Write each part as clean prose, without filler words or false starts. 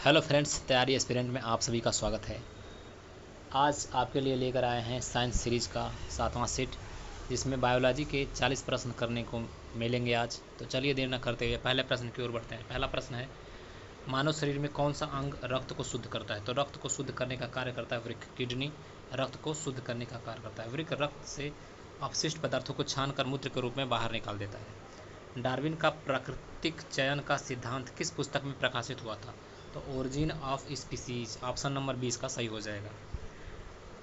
Hello friends, तैयारी aspirant में आप सभी का स्वागत है। आज आपके लिए लेकर आए हैं साइंस सीरीज़ का 7वां सेट, जिसमें बायोलॉजी के 40 प्रश्न करने को मिलेंगे आज। तो चलिए देर न करते हुए पहले प्रश्न की ओर बढ़ते हैं। पहला प्रश्न है, मानव शरीर में कौन सा अंग रक्त को शुद्ध करता है? तो रक्त को शुद्ध करने का कार्य करता है वृक्क। किडनी रक्त को शुद्ध करने का कार्य करता है। वृक्क रक्त से अपशिष्ट पदार्थों को छान कर मूत्र के रूप में बाहर निकाल देता है। डार्विन का प्राकृतिक चयन का सिद्धांत किस पुस्तक में प्रकाशित हुआ था? तो origin of species, option number 20 का सही हो जाएगा।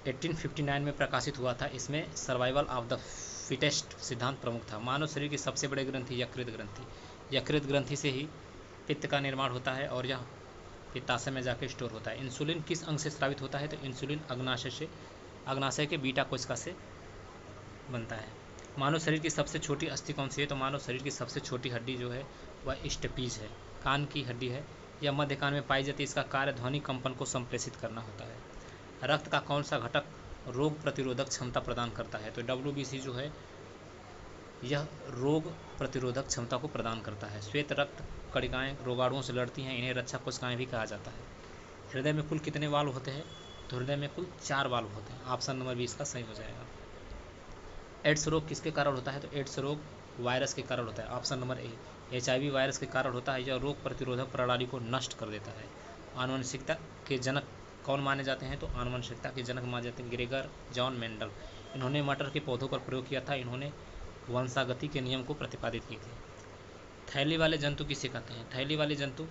1859 में प्रकाशित हुआ था। इसमें सर्वाइवल ऑफ द फिटेस्ट सिद्धांत प्रमुख था। मानव शरीर की सबसे बड़ी ग्रंथि यकृत ग्रंथि। यकृत ग्रंथि से ही पित्त का निर्माण होता है और यह पित्ताशय में जाकर स्टोर होता है। इंसुलिन किस अंग से स्रावित होता है? तो इंसुलिन अग्नाशय के बीटा कोशिका से बनता है। मानव शरीर की सबसे छोटी अस्थि कौन सी है? तो मानव शरीर की सबसे छोटी हड्डी जो है वह स्टेपीज है, कान की हड्डी है। यह मध्य कान में पाई जाती है। इसका कार्य ध्वनि कंपन को संप्रेषित करना होता है। रक्त का कौन सा घटक रोग प्रतिरोधक क्षमता प्रदान करता है? तो WBC जो है यह रोग प्रतिरोधक क्षमता को प्रदान करता है। श्वेत रक्त कणिकाएं रोगाणुओं से लड़ती हैं, इन्हें रक्षा कोशिकाएं भी कहा जाता है। हृदय में कुल कितने वाल्व होते हैं? तो हृदय में कुल 4 वाल्व होते हैं। ऑप्शन नंबर 20 का सही हो जाएगा। एड्स रोग किसके कारण होता है? तो एड्स रोग वायरस के कारण होता है। Option number A, HIV virus के कारण होता है। यह रोग प्रतिरोधक प्रणाली को नष्ट कर देता है। आनुवंशिकता के जनक कौन माने जाते हैं? तो आनुवंशिकता के जनक माने जाते हैं ग्रेगर जॉन मेंडल। इन्होंने मटर के पौधों पर प्रयोग किया था। इन्होंने वंशागति के नियम को प्रतिपादित किए थे। थैली वाले जंतु किसे कहते हैं? थैली वाले जंतु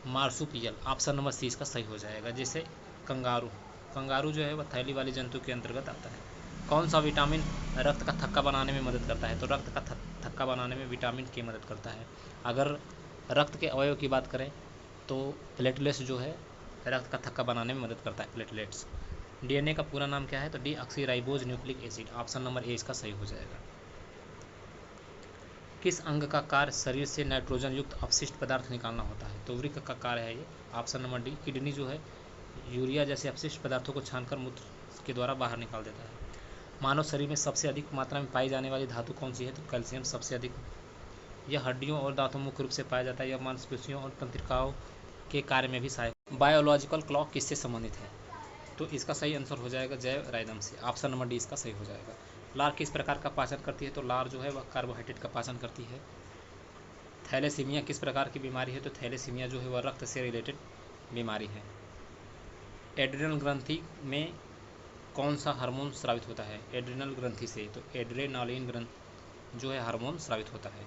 मार्सुपियल, ऑप्शन नंबर 30 का सही हो जाएगा। जैसे कंगारू, कंगारू जो है वह थैली वाले जंतु के अंतर्गत आता है। कौन सा विटामिन रक्त का थक्का बनाने में मदद करता है? तो रक्त का थक्का बनाने में विटामिन के मदद करता है। अगर रक्त के अवयव की बात करें तो प्लेटलेट्स जो है रक्त का थक्का बनाने में मदद करता है, प्लेटलेट्स। DNA का पूरा नाम क्या है? तो deoxyribose nucleic acid, option number A इसका सही हो जाएगा। किस अंग का कार्य शरीर से नाइट्रोजन युक्त अपशिष्ट पदार्थ निकालना होता है? तो वृक्क का कार्य है ये, ऑप्शन नंबर डी। किडनी जो है यूरिया जैसे अपशिष्ट पदार्थों को छानकर मूत्र के द्वारा बाहर निकाल देता है। मानव शरीर में सबसे अधिक मात्रा में पाई जाने वाली धातु कौन सी है? तो कैल्शियम सबसे अधिक। यह हड्डियों और दांतों मुख्य रूप से पाया जाता है। यह मांसपेशियों और तंत्रिकाओं के कार्य में भी सहायक। बायोलॉजिकल क्लॉक किससे संबंधित है? तो इसका सही आंसर हो जाएगा जैव राइदम से, ऑप्शन नंबर डी इसका सही हो जाएगा। लार किस प्रकार का पाचन करती है? तो लार जो है वह कार्बोहाइड्रेट का पाचन करती है। थैलेसीमिया किस प्रकार की बीमारी है? तो थैलेसीमिया जो है वह रक्त से रिलेटेड बीमारी है। एड्रिनल ग्रंथि में कौन सा हार्मोन स्रावित होता है? एड्रिनल ग्रंथि से तो एड्रेनालिन ग्रंथि जो है हार्मोन स्रावित होता है।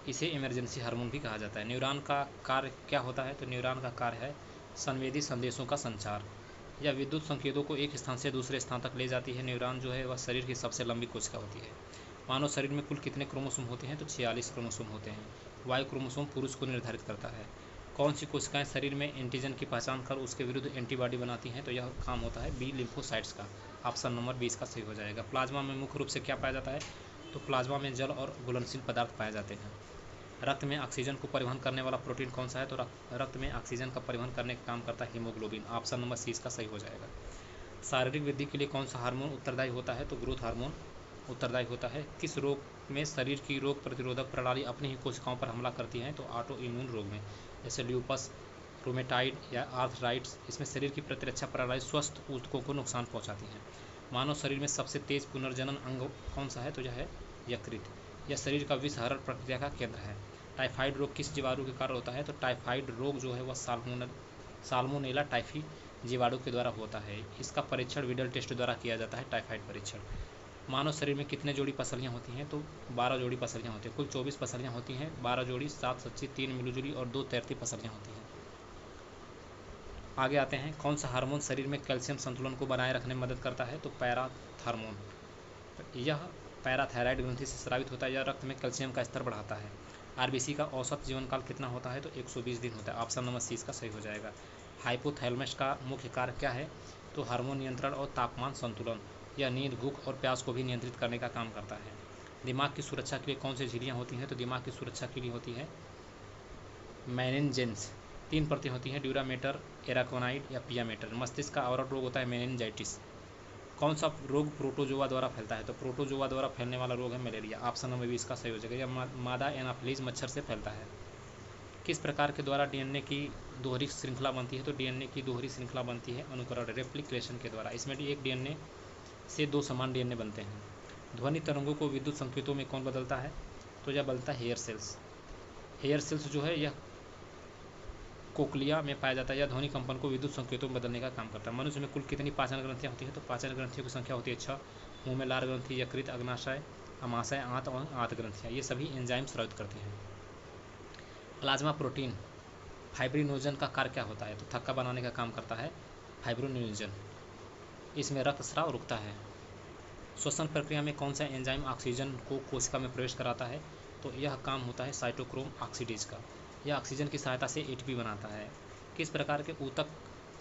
इसे इमरजेंसी हार्मोन भी कहा जाता है। न्यूरॉन का कार्य क्या होता है? तो न्यूरॉन का कार्य है संवेदी संदेशों का संचार। यह विद्युत संकेतों को एक स्थान से दूसरे स्थान तक ले जाती है। न्यूरॉन जो है वह शरीर की सबसे लंबी कोशिका होती है। मानव शरीर में कुल कितने क्रोमोसोम होते हैं? तो 46 क्रोमोसोम होते हैं। वाई क्रोमोसोम पुरुष को निर्धारित करता है। कौन सी कोशिकाएं शरीर में एंटीजन की पहचान कर उसके विरुद्ध एंटीबॉडी बनाती हैं? तो यह काम होता है बी लिम्फोसाइट्स का, ऑप्शन नंबर 20 का सही हो जाएगा। प्लाज्मा में मुख्य रूप से क्या पाया जाता है? तो प्लाज्मा में जल और घुलनशील पदार्थ पाए जाते हैं। रक्त में ऑक्सीजन को परिवहन करने वाला प्रोटीन कौन सा है? तो रक्त में ऑक्सीजन का परिवहन करने का काम करता है हीमोग्लोबिन, ऑप्शन नंबर 30 का सही हो जाएगा। शारीरिक वृद्धि के लिए कौन सा हार्मोन उत्तरदायी होता है? तो ग्रोथ हार्मोन उत्तरदायी होता है। किस रोग में शरीर की रोग प्रतिरोधक प्रणाली अपनी ही कोशिकाओं पर हमला करती है? तो ऑटो इम्यून रोग में, जैसे ल्यूपस, रोमेटाइड या आर्थराइट्स। इसमें शरीर की प्रतिरक्षा प्रणाली स्वस्थ ऊतकों को नुकसान पहुंचाती है। मानव शरीर में सबसे तेज पुनर्जनन अंग कौन सा है? तो यह है यकृत। यह शरीर का विषहरण प्रक्रिया का केंद्र है। टाइफाइड रोग किस जीवाणु के कारण होता है? तो टाइफाइड रोग जो है वह साल्मोनेला टाइफी जीवाणु के द्वारा होता है। इसका परीक्षण विडल टेस्ट द्वारा किया जाता है, टाइफाइड परीक्षण। मानव शरीर में कितने जोड़ी पसलियाँ होती हैं? तो 12 जोड़ी पसलियाँ होती हैं। कुल 24 पसलियाँ होती हैं। 12 जोड़ी, 7 सच्ची, 3 मिलीजुली और 2 तैरती पसलियाँ होती हैं। आगे आते हैं, कौन सा हार्मोन शरीर में कैल्शियम संतुलन को बनाए रखने में मदद करता है? तो पैराथार्मोन। यह पैराथायराइड ग्रंथि से स्रावित होता है। यह रक्त में कैल्शियम का स्तर बढ़ाता है। RBC का औसत जीवन काल कितना होता है? तो 120 दिन होता है, ऑप्शन नंबर 30 का सही हो जाएगा। हाइपोथैलेमस का मुख्य कार्य क्या है? तो हार्मोन नियंत्रण और तापमान संतुलन। यह नींद, भूख और प्यास को भी नियंत्रित करने का काम करता है। दिमाग की सुरक्षा के लिए कौन सी झिल्लियाँ होती हैं? तो दिमाग की सुरक्षा के लिए होती है मेनिनजेंस। 3 परतें होती हैं, ड्यूरामेटर, एराकोनाइड या पियामेटर। मस्तिष्क का आवरण रोग होता है मेनिनजाइटिस। कौन सा रोग प्रोटोजोआ द्वारा फैलता है? तो प्रोटोजोआ द्वारा फैलने वाला रोग है मलेरिया, ऑप्शन नंबर 20 का सही हो जाएगा। यह मादा एनाफिलीज मच्छर से फैलता है। किस प्रकार के द्वारा डीएनए की दोहरी श्रृंखला बनती है? तो डीएनए की दोहरी श्रृंखला बनती है अनुकरण रेप्लिकेशन के द्वारा। इसमें एक डीएनए से 2 समान डीएनए बनते हैं। ध्वनि तरंगों को विद्युत संकेतों में कौन बदलता है? तो यह बदलता है हेयर सेल्स। हेयर सेल्स जो है यह कोक्लिया में पाया जाता है। यह ध्वनि कंपन को विद्युत संकेतों में बदलने का काम करता है। मनुष्य में कुल कितनी पाचन ग्रंथियाँ होती हैं? तो पाचन ग्रंथियों की संख्या होती है 6। मुंह में लार ग्रंथि, यकृत, अग्नाशय, अमाशय, आंत और आंत ग्रंथियाँ, ये सभी एंजाइम स्रावित करते हैं। प्लाज्मा प्रोटीन फाइब्रिनोजन का कार्य क्या होता है? तो थक्का बनाने का काम करता है फाइब्रिनोजन। इसमें रक्तस्राव रुकता है। श्वसन प्रक्रिया में कौन सा एंजाइम ऑक्सीजन को कोशिका में प्रवेश कराता है? तो यह काम होता है साइटोक्रोम ऑक्सीडेज का। यह ऑक्सीजन की सहायता से एटीपी बनाता है। किस प्रकार के ऊतक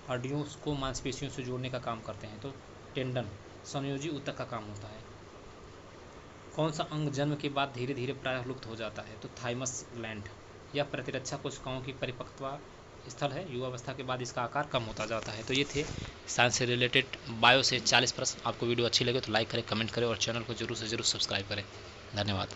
हड्डियों को मांसपेशियों से जोड़ने का काम करते हैं? तो टेंडन संयोजी ऊतक का काम होता है। कौन सा अंग जन्म के बाद धीरे धीरे प्रायः लुप्त हो जाता है? तो थाइमस ग्लैंड। यह प्रतिरक्षा कोशिकाओं की परिपक्वता स्थल है। युवावस्था के बाद इसका आकार कम होता जाता है। तो ये थे साइंस से रिलेटेड बायो से 40 प्रश्न। आपको वीडियो अच्छी लगे तो लाइक करें, कमेंट करें और चैनल को जरूर से जरूर सब्सक्राइब करें। धन्यवाद।